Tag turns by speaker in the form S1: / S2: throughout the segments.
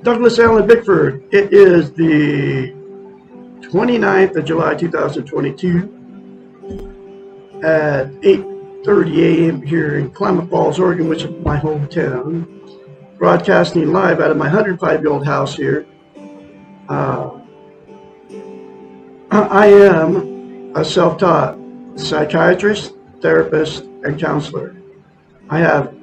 S1: Douglas Allen Bickford. It is the 29th of July 2022 at 8:30 a.m. here in Klamath Falls, Oregon, which is my hometown. Broadcasting live out of my 105-year-old house here. I am a self-taught psychiatrist, therapist, and counselor. I have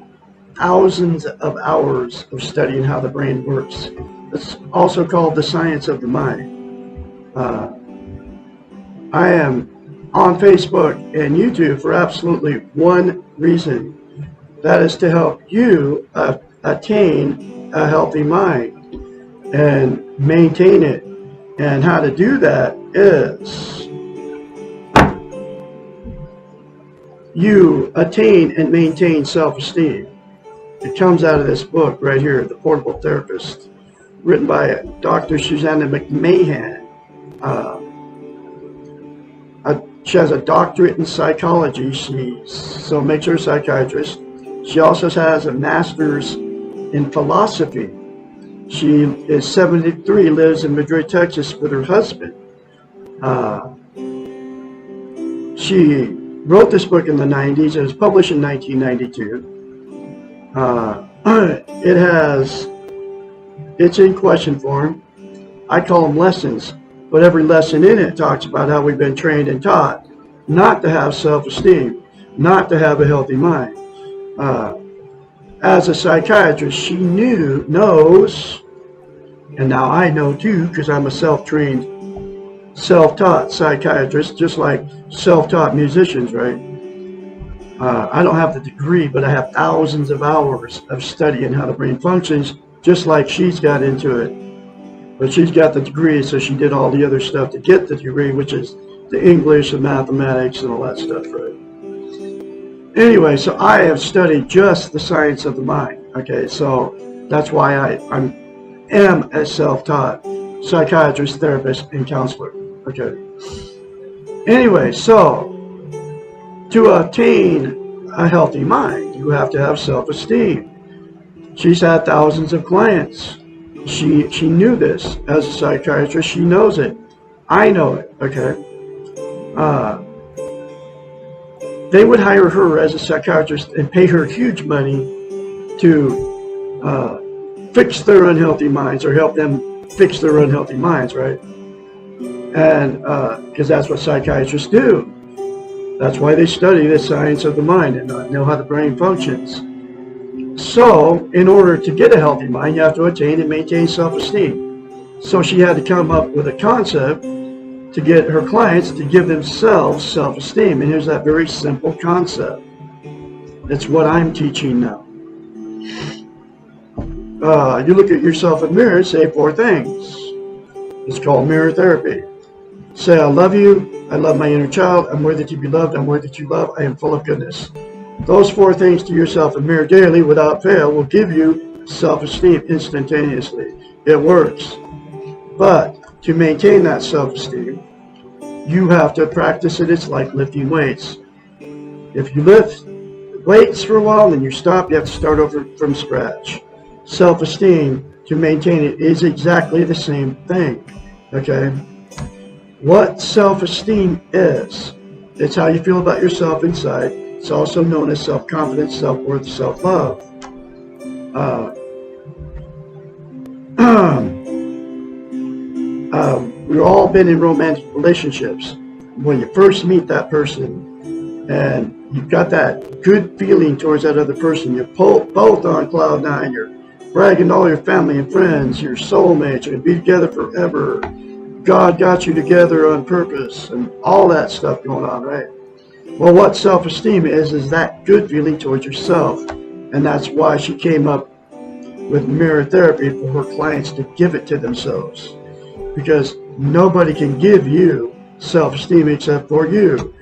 S1: thousands of hours of studying how the brain works. It's also called the science of the mind. I am on Facebook and YouTube for absolutely one reason. That is to help you attain a healthy mind and maintain it. And how to do that is you attain and maintain self-esteem. It comes out of this book right here, The Portable Therapist, written by Dr. Susanna McMahon. She has a doctorate in psychology, so makes her a psychiatrist. She also has a master's in philosophy. She is 73, lives in Madrid, Texas with her husband. She wrote this book in the 90s. It was published in 1992. It's in question form. I call them lessons, but every lesson in it talks about how we've been trained and taught not to have self-esteem, not to have a healthy mind. As a psychiatrist, she knows, and now I know too, because I'm a self-trained, self-taught psychiatrist, just like self-taught musicians, right? I don't have the degree, but I have thousands of hours of studying how the brain functions, just like she's got into it. But she's got the degree, so she did all the other stuff to get the degree, which is the English and mathematics and all that stuff, right? Anyway, so I have studied just the science of the mind. Okay, so that's why I am a self-taught psychiatrist, therapist, and counselor. Okay. Anyway, so to attain a healthy mind, you have to have self-esteem. She's had thousands of clients. She knew this as a psychiatrist. She knows it. I know it. Okay. They would hire her as a psychiatrist and pay her huge money to fix their unhealthy minds or help them fix their unhealthy minds, right? And because that's what psychiatrists do. That's why they study the science of the mind and know how the brain functions. So, in order to get a healthy mind, you have to attain and maintain self-esteem. So she had to come up with a concept to get her clients to give themselves self-esteem. And here's that very simple concept. It's what I'm teaching now. You look at yourself in the mirror and say 4 things. It's called mirror therapy. Say, I love you. I love my inner child. I'm worthy to be loved. I'm worthy to love. I am full of goodness. Those 4 things to yourself in the mirror daily without fail will give you self-esteem instantaneously. It works. But to maintain that self-esteem, you have to practice it. It's like lifting weights. If you lift weights for a while and you stop, you have to start over from scratch. Self-esteem, to maintain it, is exactly the same thing. Okay? What self-esteem is, it's how you feel about yourself inside. It's also known as self-confidence, self-worth, self-love. We've all been in romantic relationships. When you first meet that person and you've got that good feeling towards that other person, you're both on cloud 9, you're bragging to all your family and friends, your soulmates, you're going to be together forever. God got you together on purpose and all that stuff going on, right? Well, what self-esteem is that good feeling towards yourself. And that's why she came up with mirror therapy for her clients to give it to themselves. Because nobody can give you self-esteem except for you.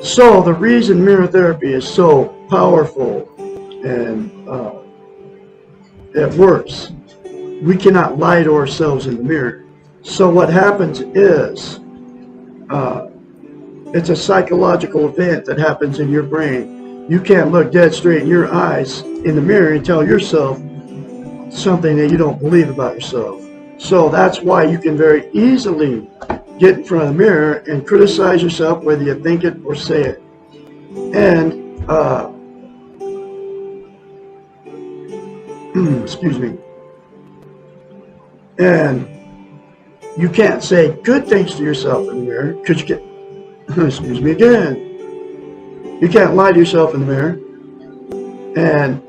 S1: So the reason mirror therapy is so powerful and it works, we cannot lie to ourselves in the mirror. So what happens is, it's a psychological event that happens in your brain You can't look dead straight in your eyes in the mirror and tell yourself something that you don't believe about yourself. So that's why you can very easily get in front of the mirror and criticize yourself, whether you think it or say it. And excuse me. And you can't say good things to yourself in the mirror because you get, excuse me again. You can't lie to yourself in the mirror. And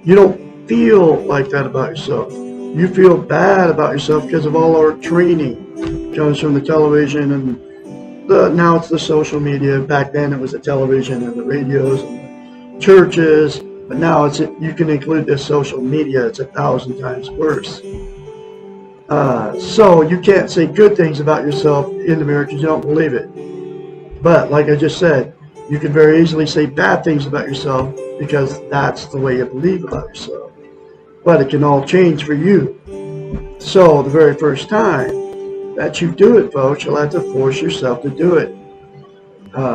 S1: you don't feel like that about yourself. You feel bad about yourself because of all our training. It comes from the television and now it's the social media. Back then it was the television and the radios and the churches. But now you can include this social media. It's 1,000 times worse. So you can't say good things about yourself in the mirror because you don't believe it. But like I just said, you can very easily say bad things about yourself because that's the way you believe about yourself. But it can all change for you. So the very first time that you do it, folks, you'll have to force yourself to do it.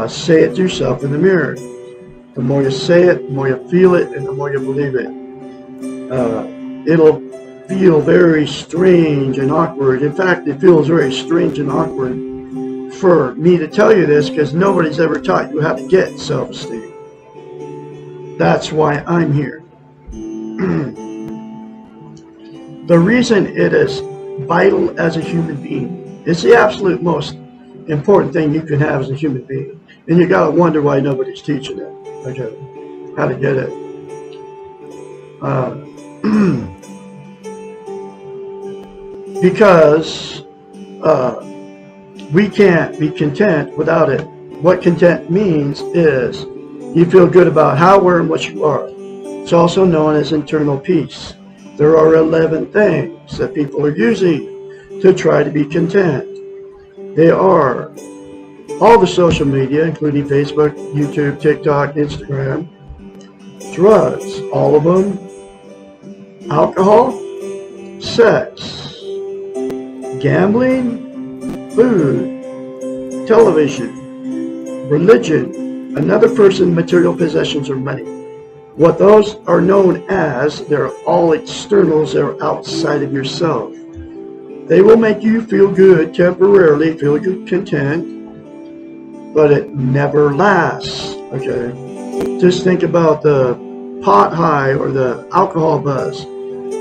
S1: Say it to yourself in the mirror. The more you say it, the more you feel it, and the more you believe it. It'll feel very strange and awkward. In fact, it feels very strange and awkward for me to tell you this because nobody's ever taught you how to get self-esteem. That's why I'm here. The reason it is vital as a human being, it's the absolute most important thing you can have as a human being. And you gotta wonder why nobody's teaching it. Okay, how to get it. Because we can't be content without it. What content means is you feel good about how, where, and what you are. It's also known as internal peace. There are 11 things that people are using to try to be content. They are all the social media, including Facebook, YouTube, TikTok, Instagram, drugs, all of them, alcohol, sex, gambling, food, television, religion, another person, material possessions, or money. What those are known as, they're all externals, they're outside of yourself. They will make you feel good temporarily, feel good, content, but it never lasts, okay? Just think about the pot high or the alcohol buzz.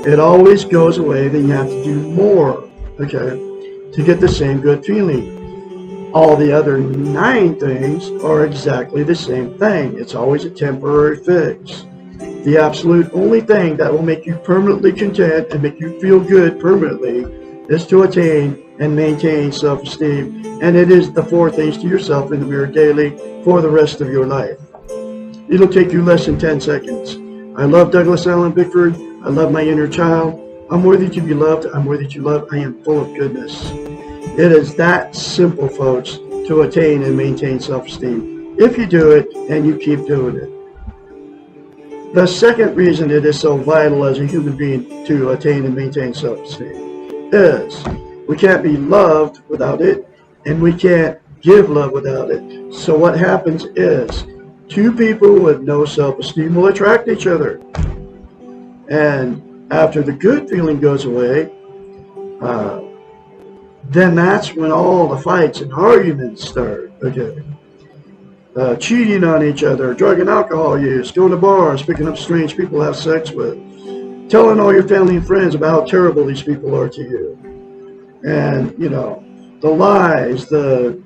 S1: It always goes away, then you have to do more, okay, to get the same good feeling. All the other 9 things are exactly the same thing. It's always a temporary fix. The absolute only thing that will make you permanently content and make you feel good permanently is to attain and maintain self-esteem. And it is the 4 things to yourself in the mirror daily for the rest of your life. It'll take you less than 10 seconds. I love Douglas Allen Bickford. I love my inner child. I'm worthy to be loved. I'm worthy to love. I am full of goodness. It is that simple, folks, to attain and maintain self-esteem. If you do it and you keep doing it. The second reason it is so vital as a human being to attain and maintain self-esteem is we can't be loved without it, and we can't give love without it. So what happens is 2 people with no self-esteem will attract each other. And after the good feeling goes away, then that's when all the fights and arguments start. Okay. Cheating on each other, drug and alcohol use, going to bars, picking up strange people to have sex with, telling all your family and friends about how terrible these people are to you. And, you know, the lies, the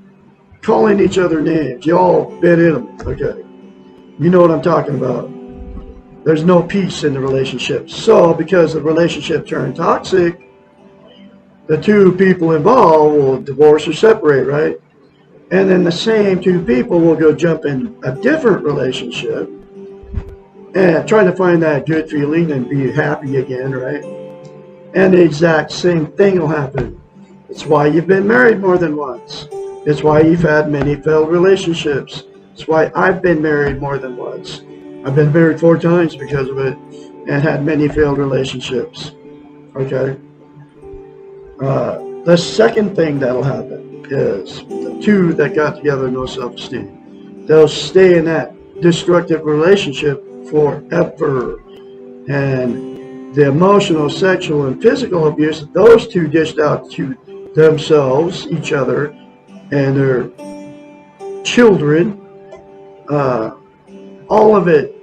S1: calling each other names, you all been in them, okay? You know what I'm talking about. There's no peace in the relationship. So, because the relationship turned toxic, the 2 people involved will divorce or separate, right? And then the same 2 people will go jump in a different relationship and try to find that good feeling and be happy again, right? And the exact same thing will happen. It's why you've been married more than once. It's why you've had many failed relationships. It's why I've been married more than once. I've been married 4 times because of it and had many failed relationships, okay? The second thing that'll happen is the 2 that got together no self-esteem. They'll stay in that destructive relationship forever. And the emotional, sexual, and physical abuse that those two dished out to themselves, each other, and their children, all of it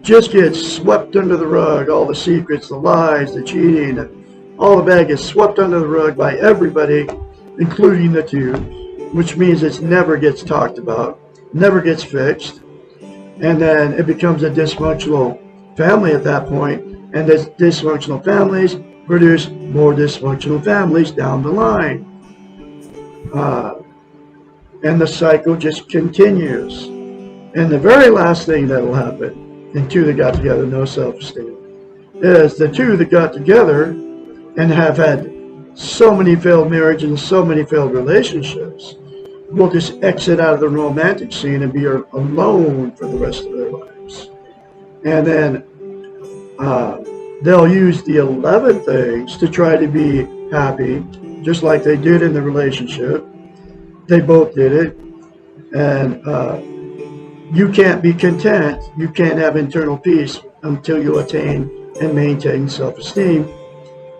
S1: just gets swept under the rug. All the secrets, the lies, the cheating, all of that gets swept under the rug by everybody, including the two, which means it never gets talked about, never gets fixed, and then it becomes a dysfunctional family at that point, and these dysfunctional families produce more dysfunctional families down the line. And the cycle just continues. And the very last thing that will happen in two that got together, no self-esteem, is the two that got together and have had so many failed marriages and so many failed relationships will just exit out of the romantic scene and be alone for the rest of their lives. And then they'll use the 11 things to try to be happy, just like they did in the relationship. They both did it. And you can't be content, you can't have internal peace until you attain and maintain self-esteem.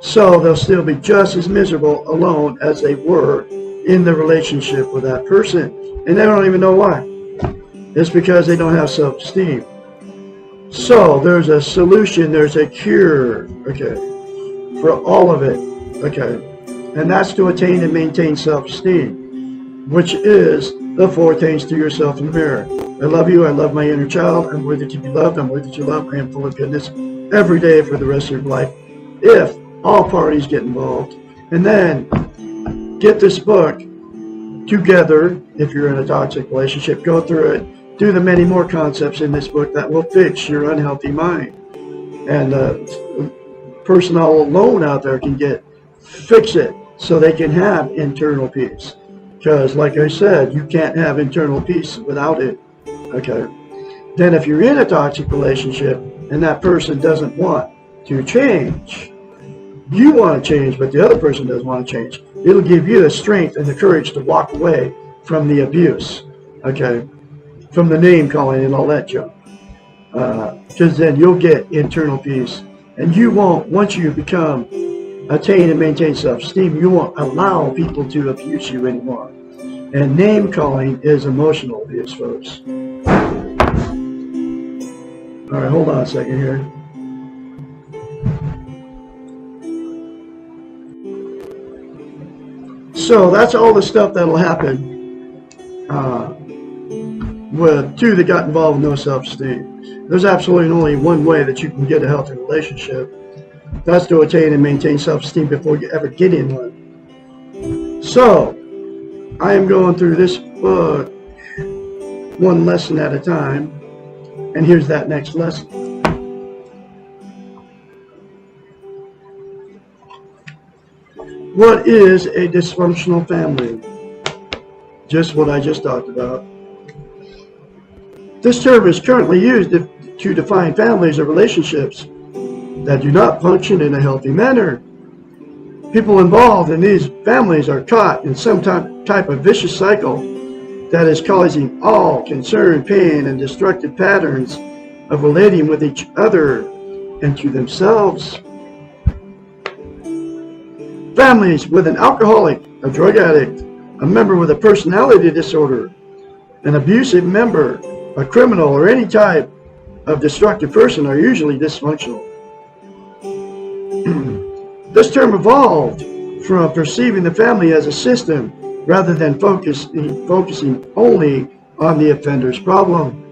S1: So they'll still be just as miserable alone as they were in the relationship with that person. And they don't even know why. It's because they don't have self-esteem. So there's a solution, there's a cure, okay, for all of it, okay. And that's to attain and maintain self-esteem, which is the 4 things to yourself in the mirror. I love you, I love my inner child, I'm worthy to be loved, I'm worthy to love, I am full of goodness every day for the rest of your life, if all parties get involved. And then get this book together if you're in a toxic relationship, go through it, do the many more concepts in this book that will fix your unhealthy mind. And the person all alone out there can fix it so they can have internal peace. Because like I said, you can't have internal peace without it. Okay. Then if you're in a toxic relationship and that person doesn't want to change, you want to change, but the other person doesn't want to change, it'll give you the strength and the courage to walk away from the abuse. Okay. From the name calling and all that junk. Because then you'll get internal peace. And you won't, once you attain and maintain self-esteem, you won't allow people to abuse you anymore. And name calling is emotional abuse, folks. All right, hold on a second here. So that's all the stuff that'll happen with two that got involved with no self-esteem. There's absolutely only one way that you can get a healthy relationship. That's to attain and maintain self-esteem before you ever get in one. So, I am going through this book one lesson at a time, and here's that next lesson. What is a dysfunctional family? Just what I just talked about. This term is currently used to define families or relationships that do not function in a healthy manner. People involved in these families are caught in some type of vicious cycle that is causing all concern, pain, and destructive patterns of relating with each other and to themselves. Families with an alcoholic, a drug addict, a member with a personality disorder, an abusive member, a criminal, or any type of destructive person are usually dysfunctional. This term evolved from perceiving the family as a system rather than focusing only on the offender's problem.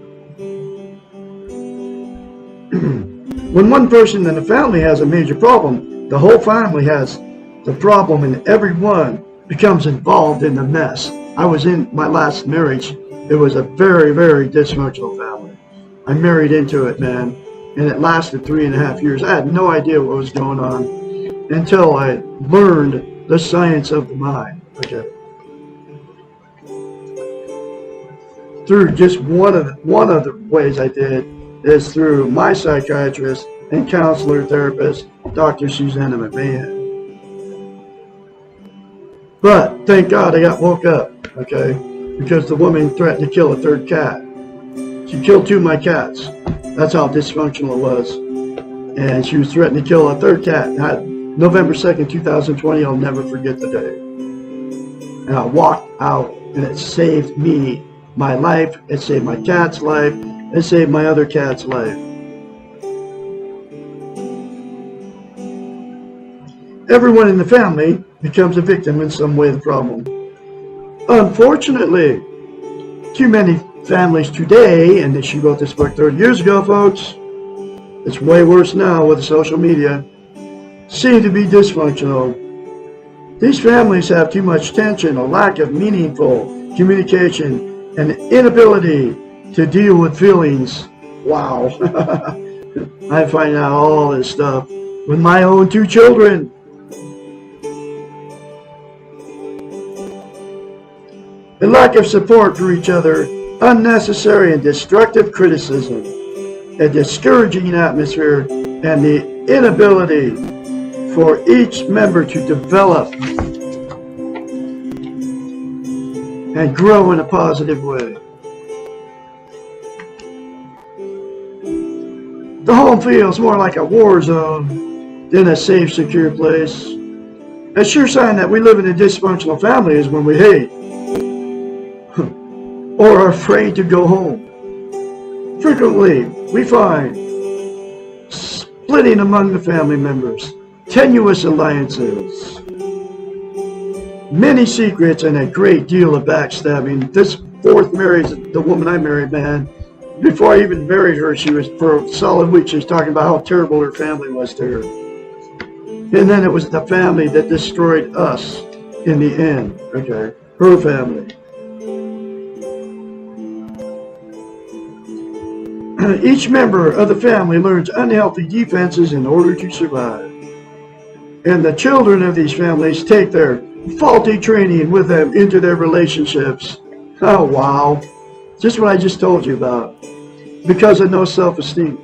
S1: When one person in the family has a major problem, the whole family has the problem and everyone becomes involved in the mess. I was in my last marriage. It was a very, very dysfunctional family. I married into it, man, and it lasted 3.5 years. I had no idea what was going on until I learned the science of the mind. Okay. Through just one of the ways I did is through my psychiatrist and counselor therapist, Dr. Susanna McMahon. But thank God I got woke up, okay, because the woman threatened to kill a third cat. She killed 2 of my cats. That's how dysfunctional it was. And she was threatening to kill a 3rd cat. November 2nd, 2020, I'll never forget the day. And I walked out, and it saved me, my life. It saved my cat's life. It saved my other cat's life. Everyone in the family becomes a victim in some way of the problem. Unfortunately, too many families today, and she wrote this book 30 years ago, folks, it's way worse now with social media, seem to be dysfunctional. These families have too much tension, a lack of meaningful communication, and inability to deal with feelings. Wow. I find out all this stuff with my own 2 children. A lack of support for each other, unnecessary and destructive criticism, a discouraging atmosphere, and the inability for each member to develop and grow in a positive way. The home feels more like a war zone than a safe, secure place. A sure sign that we live in a dysfunctional family is when we hate or are afraid to go home. Frequently, we find splitting among the family members, tenuous alliances, many secrets, and a great deal of backstabbing. This 4th marriage, the woman I married, man, before I even married her, she was, for a solid week, she was talking about how terrible her family was to her. And then it was the family that destroyed us in the end, okay? Her family. Each member of the family learns unhealthy defenses in order to survive. And the children of these families take their faulty training with them into their relationships. Oh, wow. Just what I just told you about. Because of no self-esteem.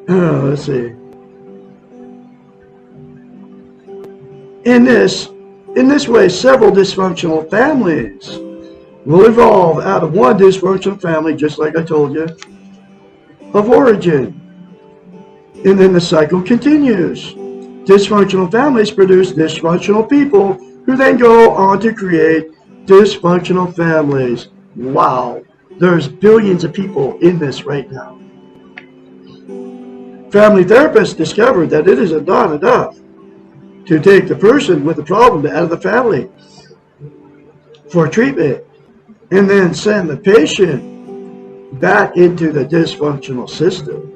S1: Let's see. In this way, several dysfunctional families will evolve out of one dysfunctional family, just like I told you, of origin. And then the cycle continues. Dysfunctional families produce dysfunctional people who then go on to create dysfunctional families. Wow. There's billions of people in this right now. Family therapists discovered that it is not enough to take the person with the problem out of the family for treatment and then send the patient back into the dysfunctional system.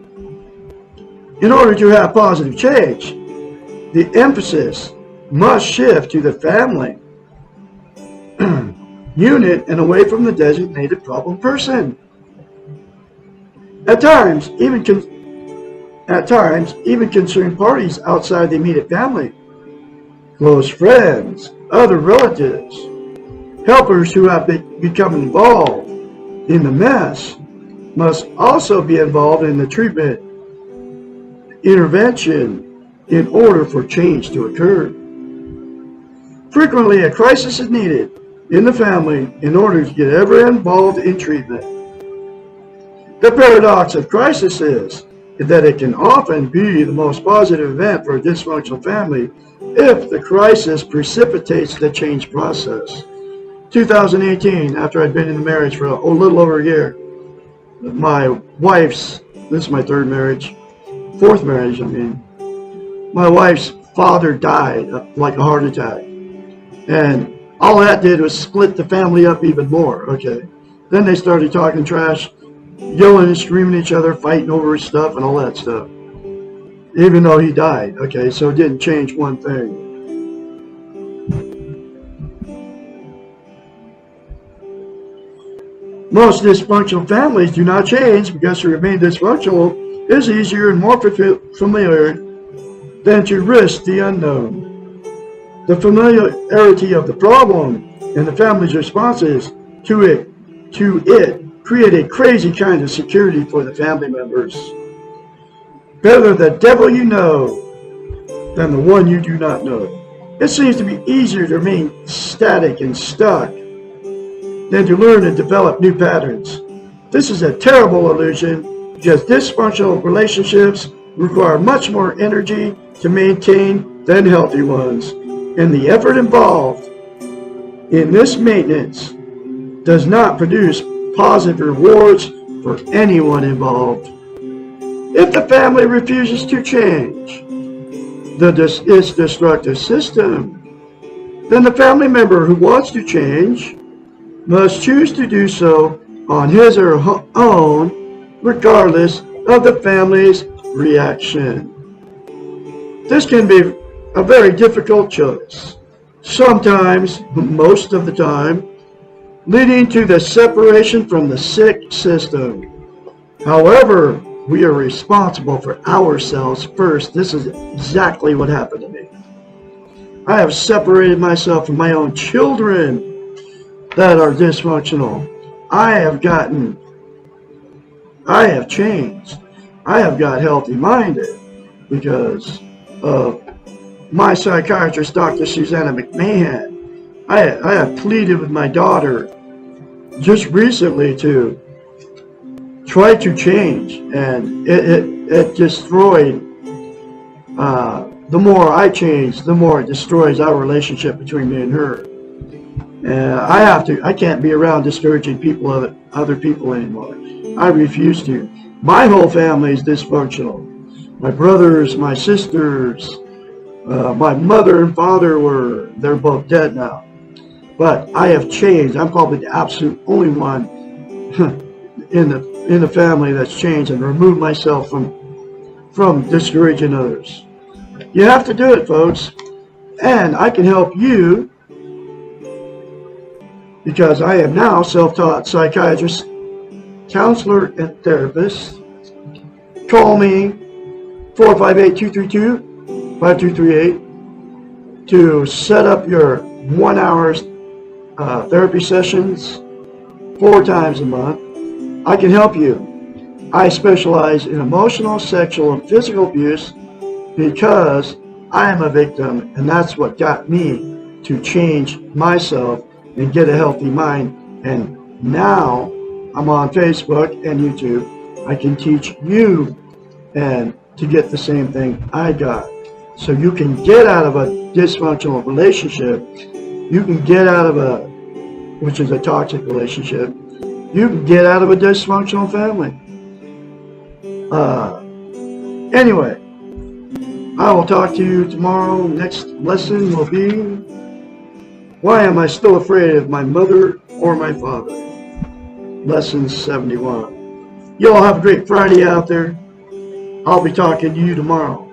S1: In order to have positive change, the emphasis must shift to the family unit and away from the designated problem person. At times, even concerned parties outside the immediate family, close friends, other relatives, helpers who have become involved in the mess must also be involved in the treatment intervention in order for change to occur. Frequently, a crisis is needed in the family in order to get everyone involved in treatment. The paradox of crisis is that it can often be the most positive event for a dysfunctional family if the crisis precipitates the change process. 2018, after I'd been in the marriage for a little over a year, my wife's, this is my 4th marriage, my wife's father died like a heart attack. And all that did was split the family up even more, okay? Then they started talking trash, yelling and screaming at each other, fighting over his stuff and all that stuff. Even though he died, okay? So it didn't change one thing. Most dysfunctional families do not change because to remain dysfunctional is easier and more familiar than to risk the unknown. The familiarity of the problem and the family's responses to it create a crazy kind of security for the family members. Better the devil you know than the one you do not know. It seems to be easier to remain static and stuck than to learn and develop new patterns. This is a terrible illusion because dysfunctional relationships require much more energy to maintain than healthy ones, and the effort involved in this maintenance does not produce positive rewards for anyone involved. If the family refuses to change its destructive system, then the family member who wants to change must choose to do so on his or her own, regardless of the family's reaction. This can be a very difficult choice, sometimes, most of the time, leading to the separation from the sick system. However, we are responsible for ourselves first. This is exactly what happened to me. I have separated myself from my own children that are dysfunctional. I have changed. I have got healthy-minded because of my psychiatrist, Dr. Susanna McMahon. I have pleaded with my daughter just recently to try to change, and it destroyed. The more I change, the more it destroys our relationship between me and her. And I can't be around discouraging other people anymore. I refuse to. My whole family is dysfunctional. My brothers, my sisters, my mother and father they're both dead now. But I have changed. I'm probably the absolute only one in the family that's changed and removed myself from discouraging others. You have to do it, folks. And I can help you because I am now self-taught psychiatrist, counselor, and therapist. Call me 458-232-5238 to set up your 1 hour therapy sessions 4 times a month. I can help you. I specialize in emotional, sexual, and physical abuse because I am a victim, and that's what got me to change myself and get a healthy mind. And now I'm on Facebook and YouTube. I can teach you and to get the same thing I got. So you can get out of a dysfunctional relationship. You can get out of which is a toxic relationship. You can get out of a dysfunctional family. Anyway, I will talk to you tomorrow. Next lesson will be, why am I still afraid of my mother or my father? Lesson 71. You all have a great Friday out there. I'll be talking to you tomorrow.